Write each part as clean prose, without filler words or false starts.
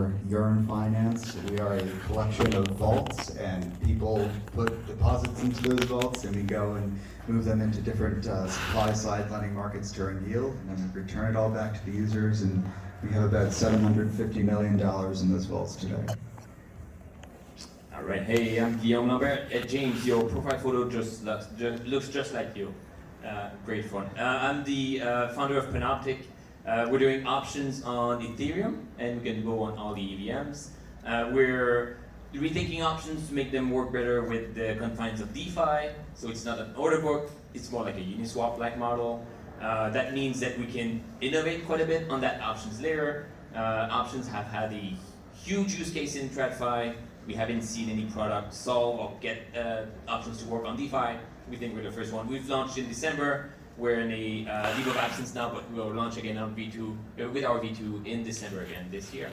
are Yearn Finance. We are a collection of vaults, and people put deposits into those vaults, and we go and move them into different supply-side lending markets to earn yield, and then we return it all back to the users, and we have about $750 million in those vaults today. All right, hey, I'm Gulliaume Lambert. James, your profile photo looks just like you. Great fun. I'm the founder of Penoptic. We're doing options on Ethereum, and we can go on all the EVMs. We're rethinking options to make them work better with the confines of DeFi. So it's not an order book, it's more like a Uniswap-like model. That means that we can innovate quite a bit on that options layer. Options have had a huge use case in TradFi. We haven't seen any product solve or get options to work on DeFi. We think we're the first one. We've launched in December. We're in a leave of absence now, but we'll launch again on V2 with our V2 in December again this year.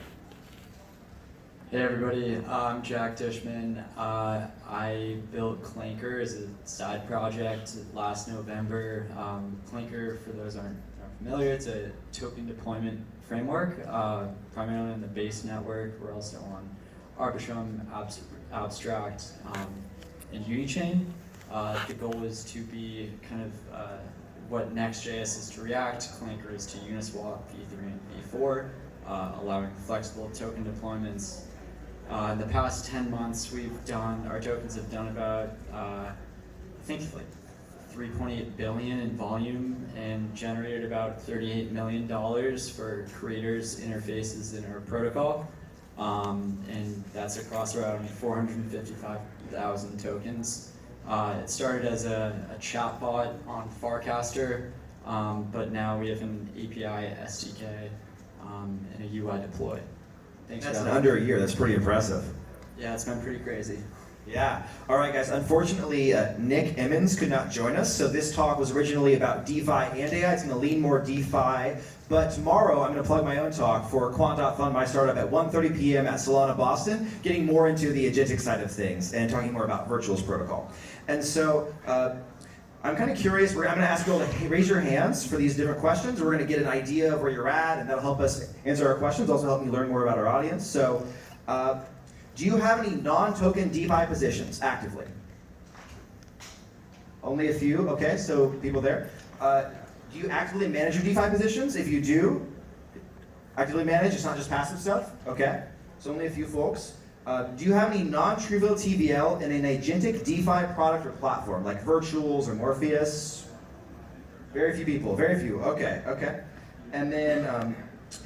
Hey everybody, I'm Jack Dishman. I built Clanker as a side project last November. Clanker, for those who aren't familiar, it's a token deployment framework, primarily on the base network. We're also on Arbitrum, Abstract, and Unichain. The goal is to be kind of what Next.js is to React, Clanker is to Uniswap, V3 and V4, allowing flexible token deployments. In the past 10 months, our tokens have done about, I think like 3.8 billion in volume and generated about $38 million for creators' interfaces in our protocol. And that's across around 455,000 tokens. It started as a chatbot on Farcaster, but now we have an API SDK and a UI deploy. Thanks. That's in under a year. That's pretty impressive. Yeah, it's been pretty crazy. Yeah. All right, guys. Unfortunately, Nick Emmons could not join us, so this talk was originally about DeFi and AI. It's going to lean more DeFi. But tomorrow, I'm going to plug my own talk for Quant.fun, my startup, at 1:30 p.m. at Solana, Boston, getting more into the agentic side of things and talking more about Virtuals protocol. And so I'm kind of curious. I'm going to ask you all to raise your hands for these different questions. We're going to get an idea of where you're at, and that'll help us answer our questions, also help me learn more about our audience. So do you have any non-token DeFi positions actively? Only a few. Okay, so people there. Do you actively manage your DeFi positions? If you do, actively manage, it's not just passive stuff? Okay, so only a few folks. Do you have any non-trivial TVL in an agentic DeFi product or platform, like Virtuals or Morpheus? Very few people, very few. Okay. And then,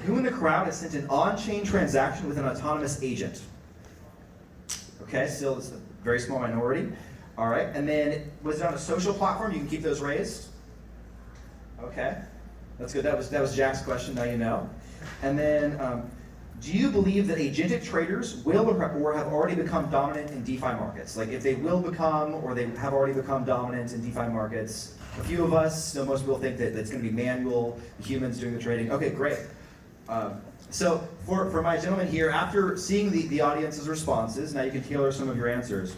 who in the crowd has sent an on-chain transaction with an autonomous agent? Okay, still it's a very small minority. All right, and then, was it on a social platform? You can keep those raised. Okay, that's good. That was Jack's question, now you know. And then, do you believe that agentic traders will or have already become dominant in DeFi markets? Like if they will become or they have already become dominant in DeFi markets? A few of us, most people think that it's going to be manual, humans doing the trading. Okay, great. So for my gentleman here, after seeing the audience's responses, now you can tailor some of your answers.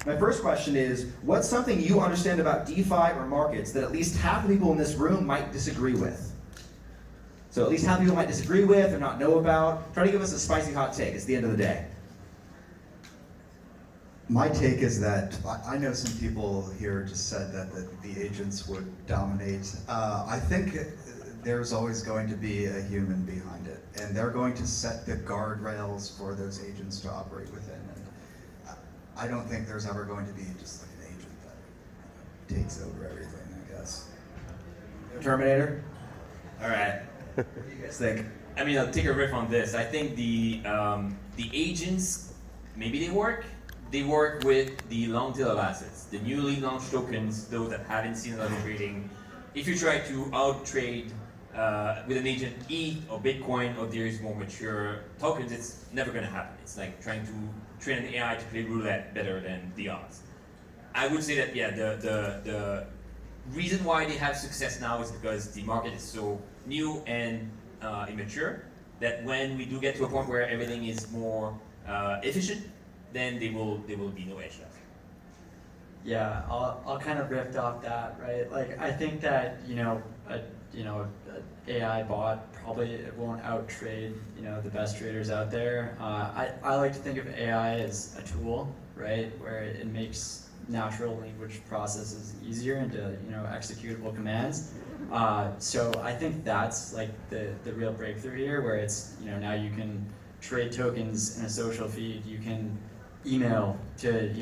My first question is, what's something you understand about DeFi or markets that at least half the people in this room might disagree with? So at least half the people might disagree with or not know about. Try to give us a spicy hot take. It's the end of the day. My take is that I know some people here just said that the agents would dominate. I think there's always going to be a human behind it, and they're going to set the guardrails for those agents to operate within. And I don't think there's ever going to be just like an agent that takes over everything, I guess. Terminator? All right. What do you guys think? I mean, I'll take a riff on this. I think the agents, maybe they work with the long tail of assets, the newly launched tokens, those that haven't seen a lot of trading. If you try to out-trade with an agent ETH or Bitcoin or these more mature tokens, it's never going to happen. It's like trying to train an AI to play roulette better than the odds. I would say that, yeah, the reason why they have success now is because the market is so new and immature that when we do get to a point where everything is more efficient, then they will be no edge left. Yeah, I'll kind of riff off that, right? Like I think that a AI bot probably it won't out-trade, the best traders out there. I like to think of AI as a tool, right, where it makes natural language processes easier into, executable commands. So I think that's like the real breakthrough here, where it's, now you can trade tokens in a social feed, you can email to,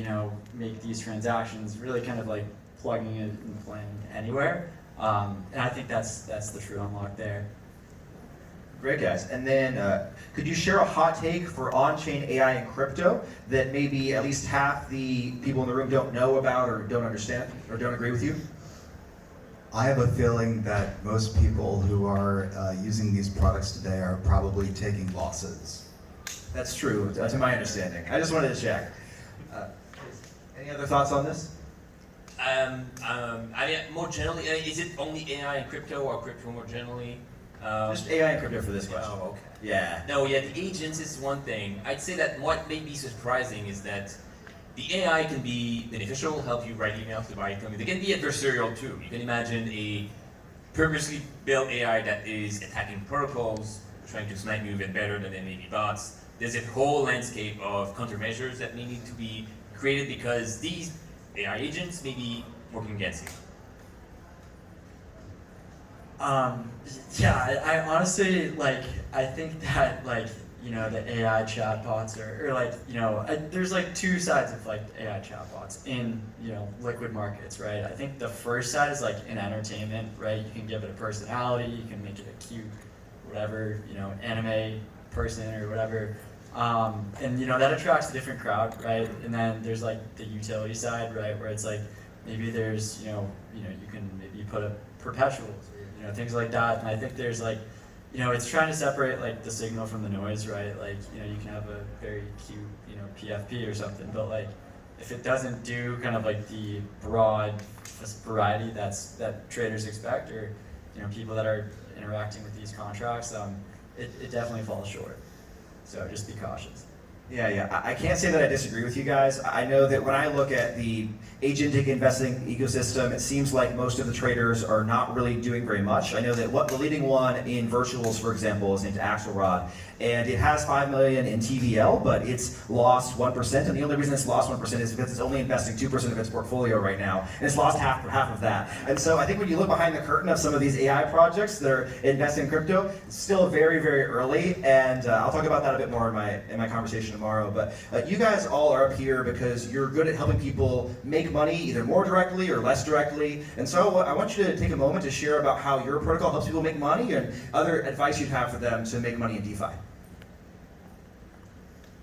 make these transactions, really kind of like plugging it and playing anywhere. And I think that's the true unlock there. Great, guys. And then could you share a hot take for on-chain AI and crypto that maybe at least half the people in the room don't know about or don't understand or don't agree with you? I have a feeling that most people who are using these products today are probably taking losses. That's true, to my understanding. I just wanted to check. Any other thoughts on this? I mean, more generally, is it only AI and crypto, or crypto more generally? Just AI and crypto for this question. Oh, okay. Yeah. No, yeah, the agents is one thing. I'd say that what may be surprising is that the AI can be beneficial, help you write emails to buy companies. They can be adversarial too. You can imagine a purposely built AI that is attacking protocols, trying to snipe you even better than maybe bots. There's a whole landscape of countermeasures that may need to be created because these AI agents may be working against you. Yeah, I honestly, I think that, the AI chatbots are there's two sides of AI chatbots in, liquid markets, right? I think the first side is in entertainment, right? You can give it a personality, you can make it a cute, whatever, anime person or whatever. And that attracts a different crowd, right? And then there's the utility side, right? Where it's maybe there's, you can maybe put a perpetuals, or, things like that. And I think there's it's trying to separate the signal from the noise, right? You can have a very cute, PFP or something, but if it doesn't do kind of the broad variety that traders expect, or people that are interacting with these contracts, it definitely falls short. So just be cautious. Yeah. I can't say that I disagree with you guys. I know that when I look at the agentic investing ecosystem, it seems like most of the traders are not really doing very much. I know that the leading one in virtuals, for example, is named Axelrod, and it has 5 million in TVL, but it's lost 1%, and the only reason it's lost 1% is because it's only investing 2% of its portfolio right now, and it's lost half of that. And so I think when you look behind the curtain of some of these AI projects that are investing in crypto, it's still very, very early, and I'll talk about that a bit more in my conversation tomorrow. But you guys all are up here because you're good at helping people make money, either more directly or less directly. And so I want you to take a moment to share about how your protocol helps people make money and other advice you'd have for them to make money in DeFi.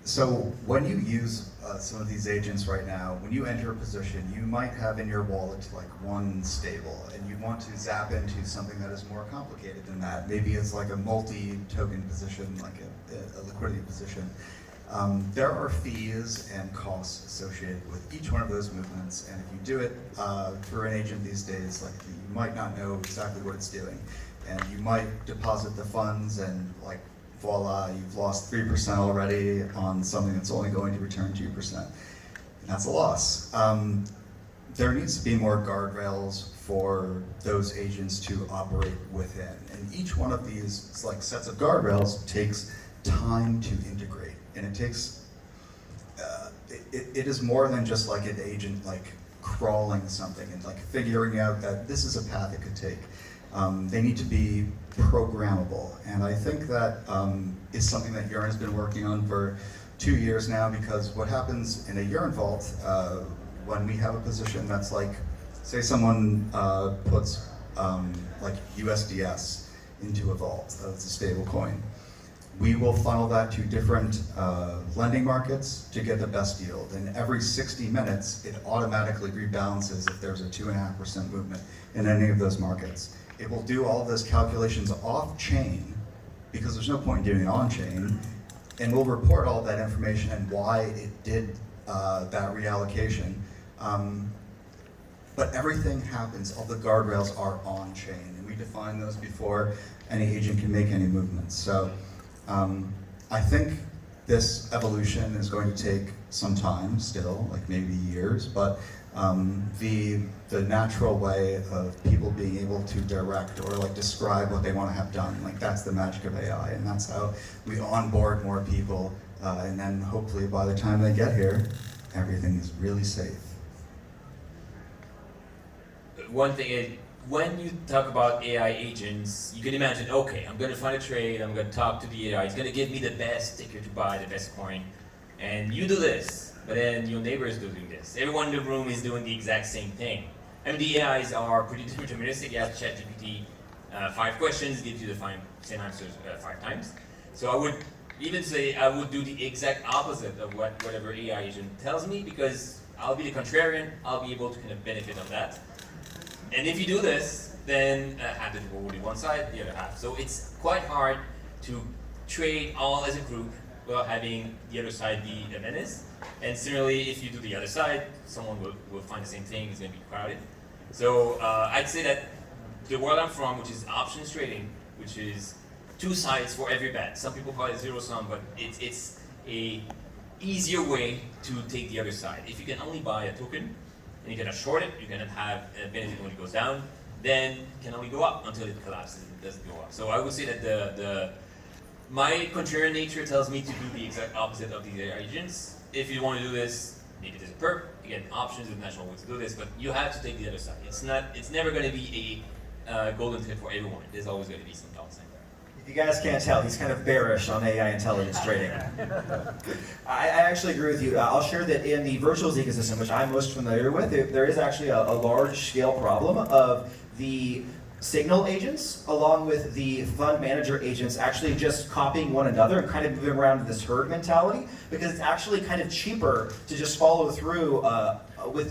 So when you use some of these agents right now, when you enter a position, you might have in your wallet one stable, and you want to zap into something that is more complicated than that. Maybe it's a multi-token position, a liquidity position. There are fees and costs associated with each one of those movements, and if you do it through an agent these days, you might not know exactly what it's doing, and you might deposit the funds and voila, you've lost 3% already on something that's only going to return 2%, and that's a loss. There needs to be more guardrails for those agents to operate within, and each one of these sets of guardrails takes time to integrate. And it takes, it is more than just an agent crawling something and figuring out that this is a path it could take. They need to be programmable. And I think that is something that Yearn has been working on for 2 years now, because what happens in a Yearn vault when we have a position that's say someone puts USDS into a vault, that's a stable coin. We will funnel that to different lending markets to get the best yield. And every 60 minutes, it automatically rebalances if there's a 2.5% movement in any of those markets. It will do all of those calculations off-chain, because there's no point in doing it on-chain, and we'll report all of that information and why it did that reallocation. But everything happens, all the guardrails are on-chain, and we define those before any agent can make any movements. So I think this evolution is going to take some time still, like maybe years, but the natural way of people being able to direct or like describe what they want to have done, like that's the magic of AI, and that's how we onboard more people, and then hopefully by the time they get here, everything is really safe. One thing is, when you talk about AI agents, you can imagine, okay, I'm going to find a trade, I'm going to talk to the AI, it's going to give me the best ticker to buy, the best coin, and you do this, but then your neighbor is doing this. Everyone in the room is doing the exact same thing. I mean, the AIs are pretty deterministic. You ask ChatGPT 5 questions, gives you the same answers 5 times. So I would even say I would do the exact opposite of whatever AI agent tells me, because I'll be the contrarian, I'll be able to kind of benefit on that. And if you do this, then half the people will be one side, the other half. So it's quite hard to trade all as a group without having the other side be a menace. And similarly, if you do the other side, someone will find the same thing, it's going to be crowded. So I'd say that the world I'm from, which is options trading, which is 2 sides for every bet. Some people call it zero sum, but it's a easier way to take the other side. If you can only buy a token, and you cannot short it, you cannot have a benefit when it goes down, then it can only go up until it collapses, it doesn't go up. So I would say that my contrarian nature tells me to do the exact opposite of these AI agents. If you want to do this, maybe there's a perk, you get options with national ways to do this, but you have to take the other side. It's never going to be a golden tip for everyone. There's always going to be some downside. If you guys can't tell, he's kind of bearish on AI intelligence trading. I actually agree with you. I'll share that in the virtuals ecosystem, which I'm most familiar with, there is actually a large-scale problem of the signal agents, along with the fund manager agents, actually just copying one another and kind of moving around this herd mentality, because it's actually kind of cheaper to just follow through with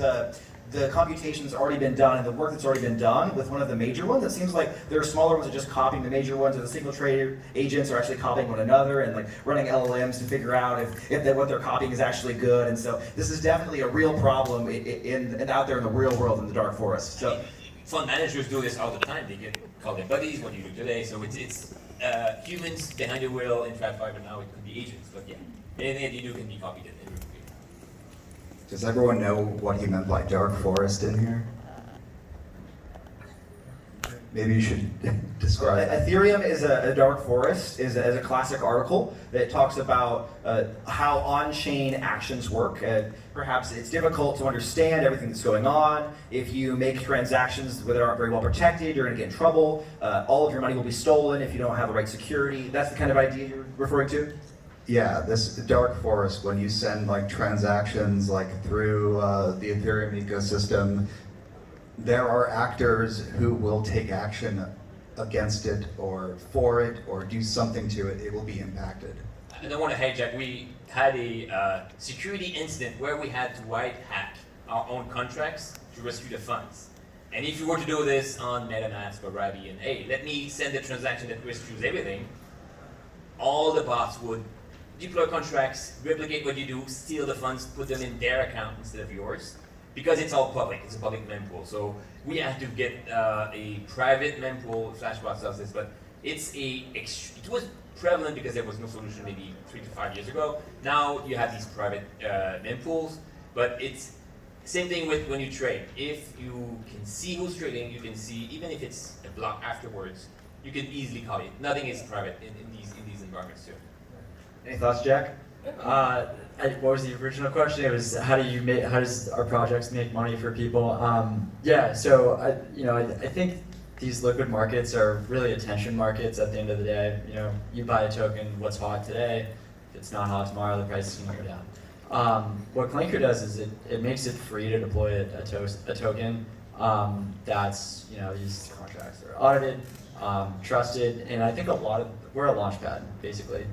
the computation's already been done and the work that's already been done with one of the major ones. It seems like there are smaller ones that are just copying the major ones, or the signal trader agents are actually copying one another and like running LLMs to figure out if what they're copying is actually good. And so this is definitely a real problem and out there in the real world in the dark forest. So fund managers do this all the time. They get called their buddies, what do you do today? So it's humans behind the wheel in TradFi, but now it could be agents. But yeah, anything that you do can be copied and replicated. Does everyone know what he meant by dark forest in here? Maybe you should describe that. Ethereum is a dark forest, is a classic article that talks about how on-chain actions work. Perhaps it's difficult to understand everything that's going on. If you make transactions that aren't very well protected, you're going to get in trouble. All of your money will be stolen if you don't have the right security. That's the kind of idea you're referring to? Yeah, this dark forest, when you send like transactions like through the Ethereum ecosystem, there are actors who will take action against it or for it or do something to it. It will be impacted. I don't want to hijack. We had a security incident where we had to white hack our own contracts to rescue the funds. And if you were to do this on MetaMask or Rabi and hey, let me send a transaction that rescues everything, all the bots would deploy contracts, replicate what you do, steal the funds, put them in their account instead of yours, because it's all public. It's a public mempool. So we have to get a private mempool. Flashbot does this, but it was prevalent because there was no solution maybe 3 to 5 years ago. Now you have these private mempools, but it's same thing with when you trade. If you can see who's trading, you can see even if it's a block afterwards, you can easily copy it. Nothing is private in these environments too. Any thoughts, Jack? What was the original question? It was how does our projects make money for people? Yeah, so I think these liquid markets are really attention markets at the end of the day. You buy a token, what's hot today, if it's not hot tomorrow, the price is going to go down. What Clanker does is it makes it free to deploy a token that's, these contracts are audited, trusted, and I think we're a launchpad, basically.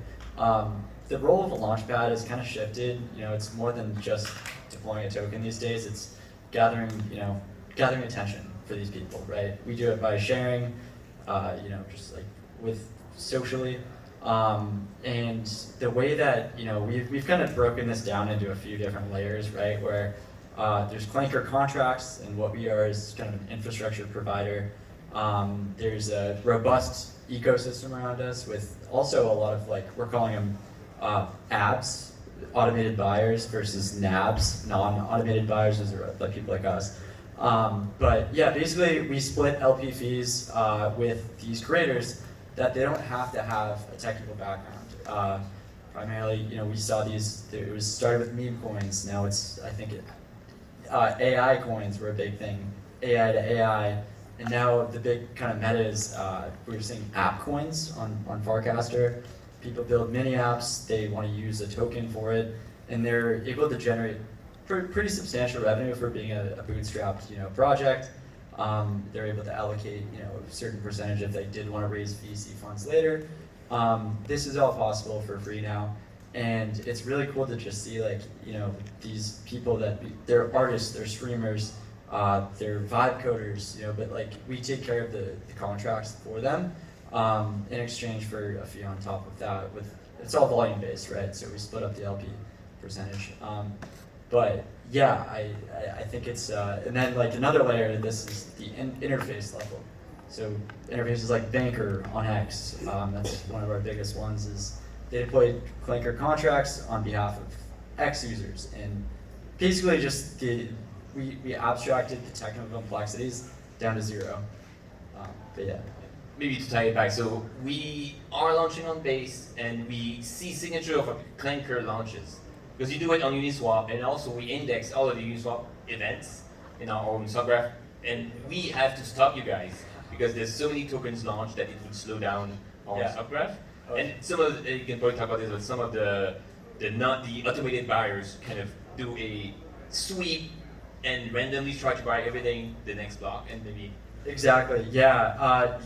The role of a launchpad has kind of shifted. It's more than just deploying a token these days. It's gathering attention for these people, right? We do it by sharing, just like with socially. And the way that, we've kind of broken this down into a few different layers, right? Where there's Clanker contracts, and what we are is kind of an infrastructure provider. There's a robust ecosystem around us with also a lot of we're calling them apps, automated buyers versus NABs, non-automated buyers, those are like people like us. But yeah, basically we split LP fees with these creators that they don't have to have a technical background. Primarily, we saw these, it was started with meme coins, now it's, I think, AI coins were a big thing, AI to AI, and now the big kind of meta is we're seeing app coins on Farcaster. People build mini apps, they want to use a token for it, and they're able to generate pretty substantial revenue for being a bootstrapped project. They're able to allocate a certain percentage if they did want to raise VC funds later. This is all possible for free now, and it's really cool to just see these people that they're artists, they're streamers, they're vibe coders, but we take care of the contracts for them in exchange for a fee on top of that. It's all volume based, right? So we split up the LP percentage. But yeah, I think it's and then another layer to this is the interface level. So interfaces like Banker on X, that's one of our biggest ones, is they deploy Clanker contracts on behalf of X users, and basically just we abstracted the technical complexities down to zero. But yeah. Maybe to tie it back, so we are launching on Base, and we see signature of Clanker launches. Because you do it on Uniswap, and also we index all of the Uniswap events in our own subgraph, and we have to stop you guys, because there's so many tokens launched that it would slow down our subgraph. Okay. And some of you can probably talk about this, but some of the automated buyers kind of do a sweep and randomly try to buy everything the next block, and maybe. Exactly, yeah.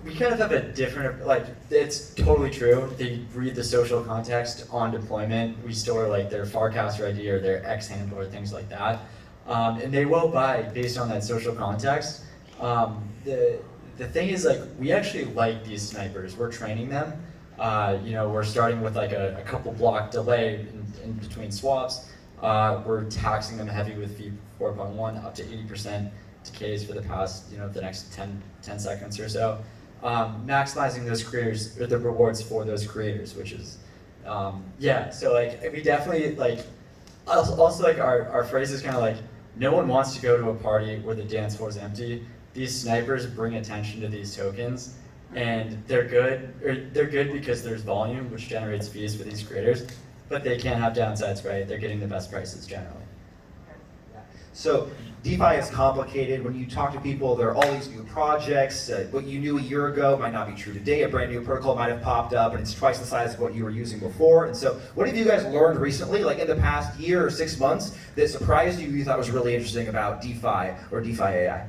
We kind of have a different, it's totally true. They read the social context on deployment. We store their Farcaster ID or their X handle or things like that. And they will buy based on that social context. The thing is, we actually like these snipers. We're training them. We're starting with a couple block delay in between swaps. We're taxing them heavy with fee 4.1 up to 80%. Decays for the past, the next 10 seconds or so. Maximizing those creators, or the rewards for those creators, which is, so we definitely, also our phrase is kind of no one wants to go to a party where the dance floor is empty. These snipers bring attention to these tokens, and they're good because there's volume, which generates fees for these creators, but they can't have downsides, right? They're getting the best prices generally. So DeFi is complicated. When you talk to people, there are all these new projects. What you knew a year ago might not be true today. A brand new protocol might have popped up, and it's twice the size of what you were using before. And so what have you guys learned recently, in the past year or 6 months, that surprised you thought was really interesting about DeFi or DeFi AI?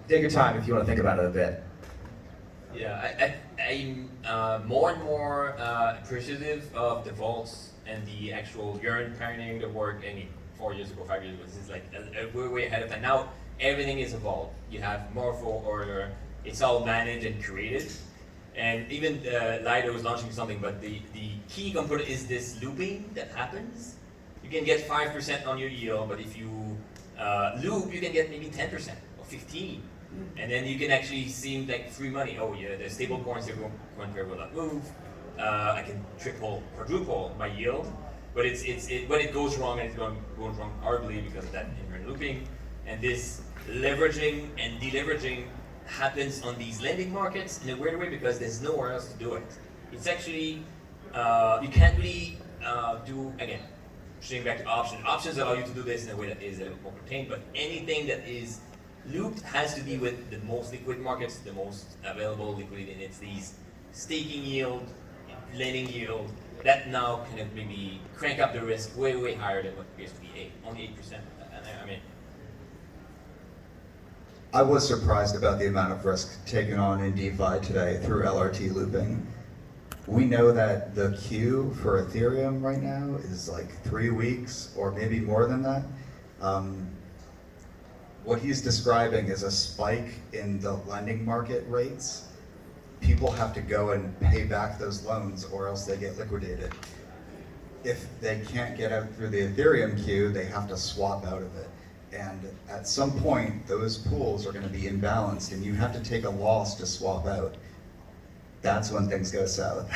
Take your time if you want to think about it a bit. Yeah, I'm more and more appreciative of the vaults and the actual you're pioneering the work. 4 years ago, 5 years ago, this is we're way ahead of that. Now everything is a vault. You have Morpho order. It's all managed and created. And even Lido is launching something, but the key component is this looping that happens. You can get 5% on your yield, but if you loop, you can get maybe 10% or 15%. And then you can actually seem like free money. Oh yeah, the stable coins, the coin pair will not move. I can triple, quadruple my yield. But when it goes wrong, and it's going wrong horribly because of that inherent looping. And this leveraging and deleveraging happens on these lending markets in a weird way because there's nowhere else to do it. It's actually, you can't really do, again, shifting back to options. Options allow you to do this in a way that is a little more contained, but anything that is looped has to be with the most liquid markets, the most available liquidity, and it's these staking yield, lending yield, that now kind of maybe crank up the risk way, way higher than what it used to be, only 8%. I was surprised about the amount of risk taken on in DeFi today through LRT looping. We know that the queue for Ethereum right now is 3 weeks or maybe more than that. What he's describing is a spike in the lending market rates. People have to go and pay back those loans or else they get liquidated. If they can't get out through the Ethereum queue, they have to swap out of it. And at some point, those pools are going to be imbalanced and you have to take a loss to swap out. that's when things go south.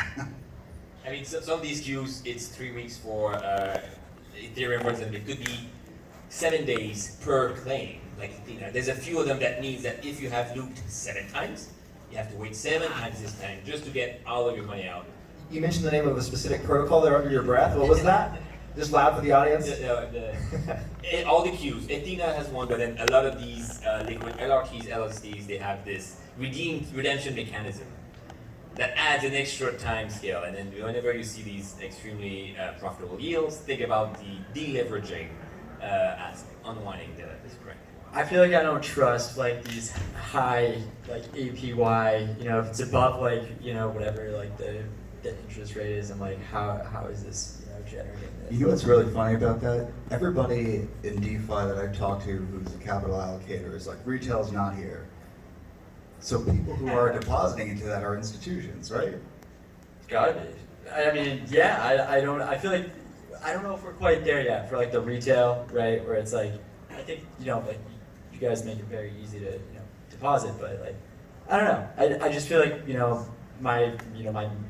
I mean, some of these queues, it's 3 weeks for Ethereum, for example. It could be 7 days per claim. Like, there's a few of them that means that if you have looped 7 times, you have to wait 7 times this time just to get all of your money out. You mentioned the name of a specific protocol there under your breath. What was that? Just loud for the audience. All the queues. Athena has one, but then a lot of these liquid LRTs, LSDs, they have this redemption mechanism that adds an extra time scale. And then whenever you see these extremely profitable yields, think about the deleveraging as unwinding this correct. I feel like I don't trust like these high like APY, if it's above like, whatever like the interest rate is, I'm like, how is this, generating this? You know what's really funny about that? Everybody in DeFi that I've talked to who's a capital allocator is like, retail's not here. So people who are depositing into that are institutions, right? It's gotta be. I mean, yeah, I feel like, I don't know if we're quite there yet for like the retail, right? Where it's like, I think, like you guys make it very easy to, deposit, but like, I don't know. I just feel like, my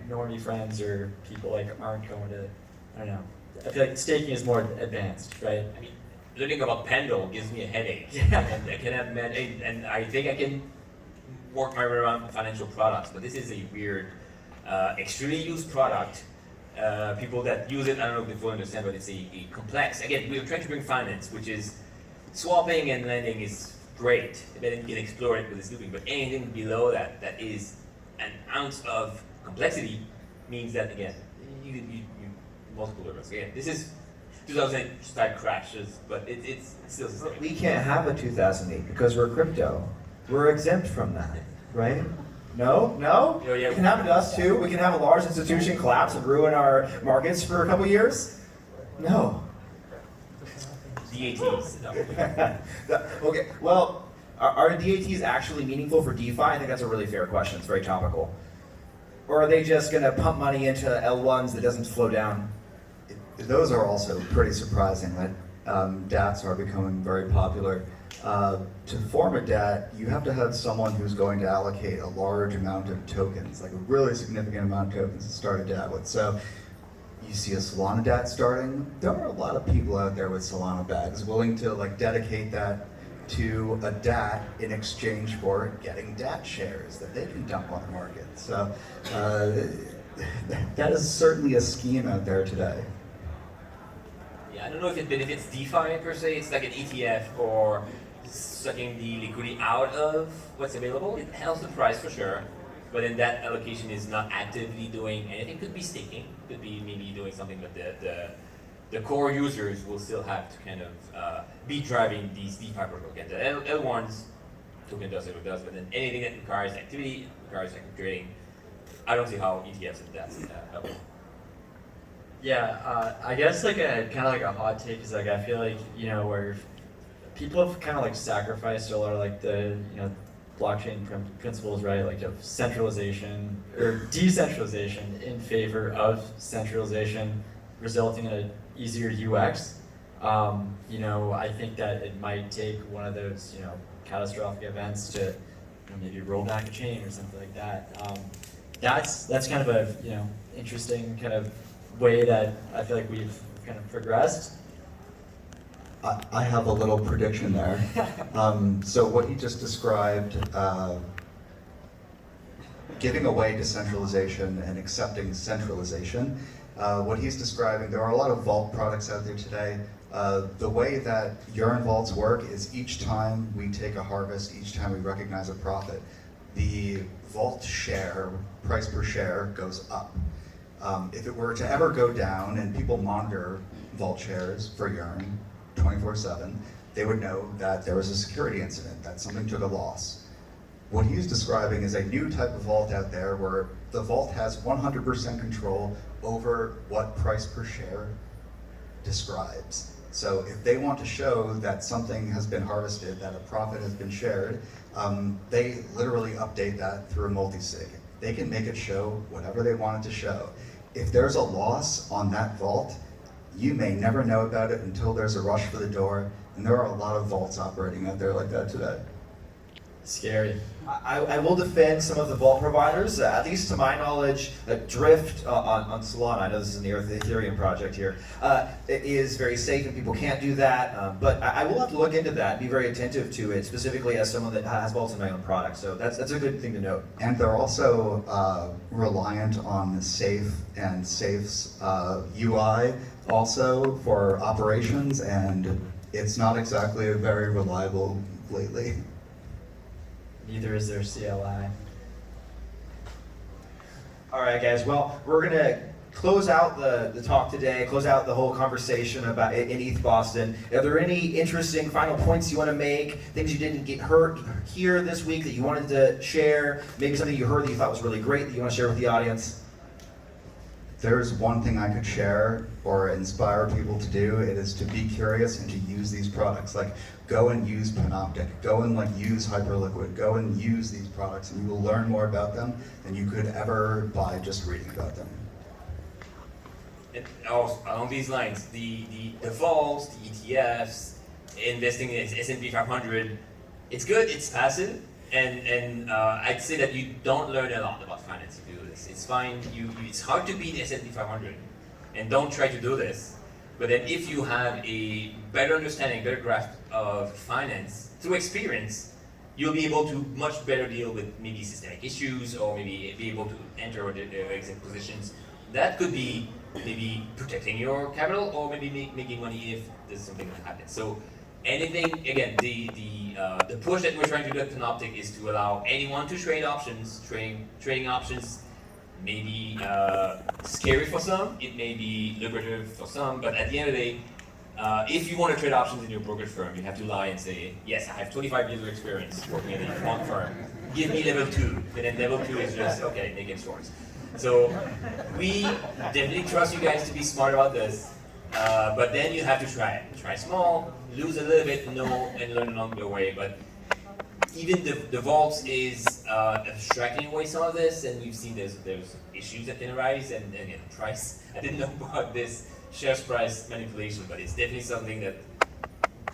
normie friends or people like aren't going to, I don't know. I feel like staking is more advanced, right? I mean, learning about Pendle gives me a headache. Yeah. And I can have and I think I can work my way around financial products, but this is a weird, extremely used product. People that use it, I don't know if they fully understand, but it's a complex. Again, we're trying to bring finance, which is swapping and lending is great. Then you can explore it with this looping, but anything below that is an ounce of complexity means that, again, you multiple levels. Again, this is 2008 style crashes, but it's still systemic. We can't have a 2008 because we're crypto. We're exempt from that, right? No? Oh, yeah. It can happen to us too. We can have a large institution collapse and ruin our markets for a couple years. No. DATs. No. Okay, well, are DATs actually meaningful for DeFi? I think that's a really fair question. It's very topical. Or are they just going to pump money into L1s that doesn't flow down? Those are also pretty surprising, that DATs are becoming very popular. To form a DAT, you have to have someone who's going to allocate a large amount of tokens, like a really significant amount of tokens to start a DAT with. So you see a Solana DAT starting, there are a lot of people out there with Solana bags willing to like dedicate that to a DAT in exchange for getting DAT shares that they can dump on the market. So that is certainly a scheme out there today. Yeah, I don't know if it benefits DeFi per se. It's like an ETF or sucking the liquidity out of what's available. It helps the price for sure, but then that allocation is not actively doing anything. Could be staking, could be maybe doing something, but the core users will still have to kind of be driving these DeFi protocols. Again, the L1's token does what it does, but then anything that requires activity, requires active trading, I don't see how ETFs and that's help. Yeah, I guess like a kind of like a hot take is like I feel like where people have kind of like sacrificed a lot of like the blockchain principles, right? Like of centralization or decentralization in favor of centralization, resulting in an easier UX. I think that it might take one of those catastrophic events to maybe roll back a chain or something like that. That's kind of a interesting kind of way that I feel like we've kind of progressed. I have a little prediction there. So what he just described, giving away decentralization and accepting centralization, what he's describing, there are a lot of vault products out there today. The way that Yearn vaults work is each time we take a harvest, each time we recognize a profit, the vault share, price per share, goes up. If it were to ever go down, and people monitor vault shares for Yearn 24/7, they would know that there was a security incident, that something took a loss. What he's describing is a new type of vault out there where the vault has 100% control over what price per share describes. So if they want to show that something has been harvested, that a profit has been shared, they literally update that through a multi-sig. They can make it show whatever they want it to show. If there's a loss on that vault, you may never know about it until there's a rush for the door, and there are a lot of vaults operating out there like that today. Scary. I will defend some of the vault providers. At least to my knowledge, Drift on Solana, I know this is in the Ethereum project here, it is very safe and people can't do that. But I will have to look into that and be very attentive to it, specifically as someone that has vaults in my own product. So that's a good thing to note. And they're also reliant on Safe and Safe's UI also for operations, and it's not exactly very reliable lately. Neither is their CLI. All right, guys. Well, we're gonna close out the talk today, close out the whole conversation about in ETH Boston. Are there any interesting final points you want to make? Things you didn't get heard here this week that you wanted to share? Maybe something you heard that you thought was really great that you want to share with the audience? There's one thing I could share or inspire people to do, it is to be curious and to use these products. Like, go and use Penoptic, go and use Hyperliquid, go and use these products, and you will learn more about them than you could ever by just reading about them. And also, along these lines, the vaults, the ETFs, investing in S&P 500, it's good, it's passive, and I'd say that you don't learn a lot about finance if you do this. It's fine, it's hard to beat S&P 500, and don't try to do this. But then if you have a better understanding, better grasp of finance through experience, you'll be able to much better deal with maybe systemic issues, or maybe be able to enter or exit positions. That could be maybe protecting your capital, or maybe making money if there's something that happens. So anything, again, the push that we're trying to do at Penoptic is to allow anyone to trade options. Trading options may be scary for some, it may be lucrative for some, but at the end of the day, if you want to trade options in your brokerage firm, you have to lie and say, yes, I have 25 years of experience working in a quant firm. Give me level 2. And then level 2 is just, okay, making shorts. So we definitely trust you guys to be smart about this, but then you have to try it. Try small, lose a little bit, know, and learn along the way. But even the vaults is abstracting away some of this, and we've seen there's issues that can arise, and again, price. I didn't know about this shares price manipulation, but it's definitely something that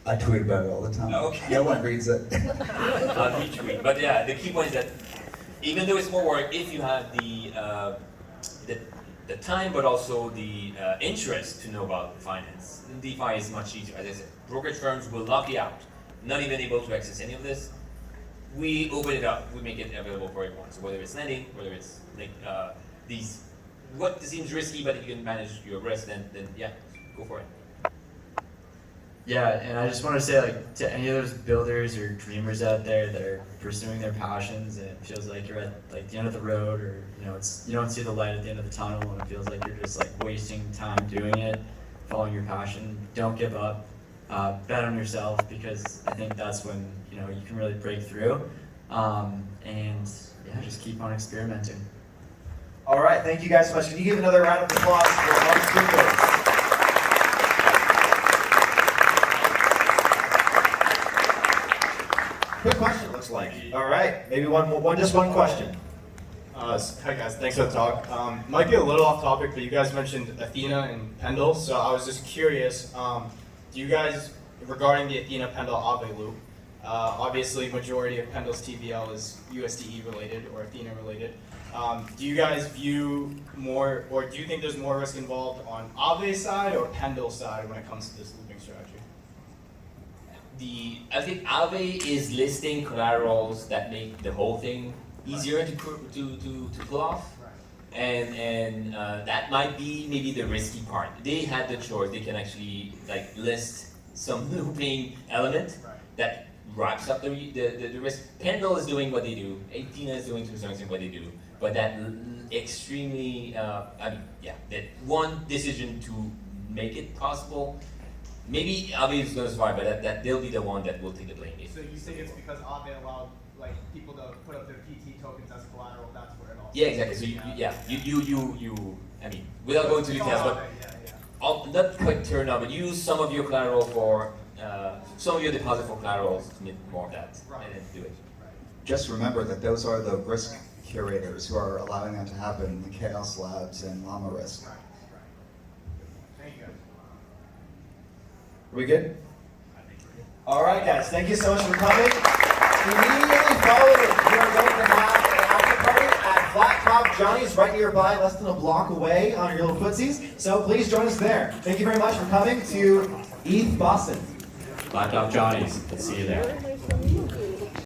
I tweet about it all the time. Okay. No one reads it. I'll retweet. But yeah, the key point is that even though it's more work, if you have the time, but also the interest to know about finance, then DeFi is much easier. As I said, brokerage firms will lock you out, not even able to access any of this. We open it up, we make it available for everyone. So whether it's lending, whether it's these, what seems risky, but if you can manage your risk, then yeah, go for it. Yeah, and I just want to say, to any of those builders or dreamers out there that are pursuing their passions, and it feels like you're at the end of the road, or you don't see the light at the end of the tunnel, and it feels like you're just wasting time doing it, following your passion. Don't give up. Bet on yourself, because I think that's when you can really break through. And yeah, just keep on experimenting. All right, thank you guys so much. Can you give another round of applause for our speakers? Quick question, looks like. All right, maybe just one question. Hi guys, thanks for the talk. Might be a little off topic, but you guys mentioned Athena and Pendle, so I was just curious. Do you guys, regarding the Athena Pendle Aave loop, obviously majority of Pendle's TVL is USDE related or Athena related. Do you guys view more, or do you think there's more risk involved on Aave's side or Pendle side when it comes to this looping strategy? I think Aave is listing collaterals that make the whole thing easier to pull off, and that might be maybe the risky part. They had the choice; they can actually list some looping element that wraps up the risk. Pendle is doing what they do. Athena is doing to a certain extent what they do, but that extremely, that one decision to make it possible. Maybe Aave is going to survive, but that they'll be the one that will take the blame. So you think it's because Aave allowed people to put up their PT tokens as collateral? That's where it all. Yeah, exactly. So you I mean, without going to details, but not quite turn on, but use some of your collateral for some of your deposit for collaterals to make more of that, and then do it. Just remember that those are the risk curators who are allowing that to happen, the Chaos Labs and Llama Risk. Thank you guys. Are we good? All right, guys. Thank you so much for coming. Immediately following, we are going to have an after party at Flat Top Johnny's right nearby, less than a block away on your little footsies. So please join us there. Thank you very much for coming to ETH Boston. Flat Top Johnny's. See you there.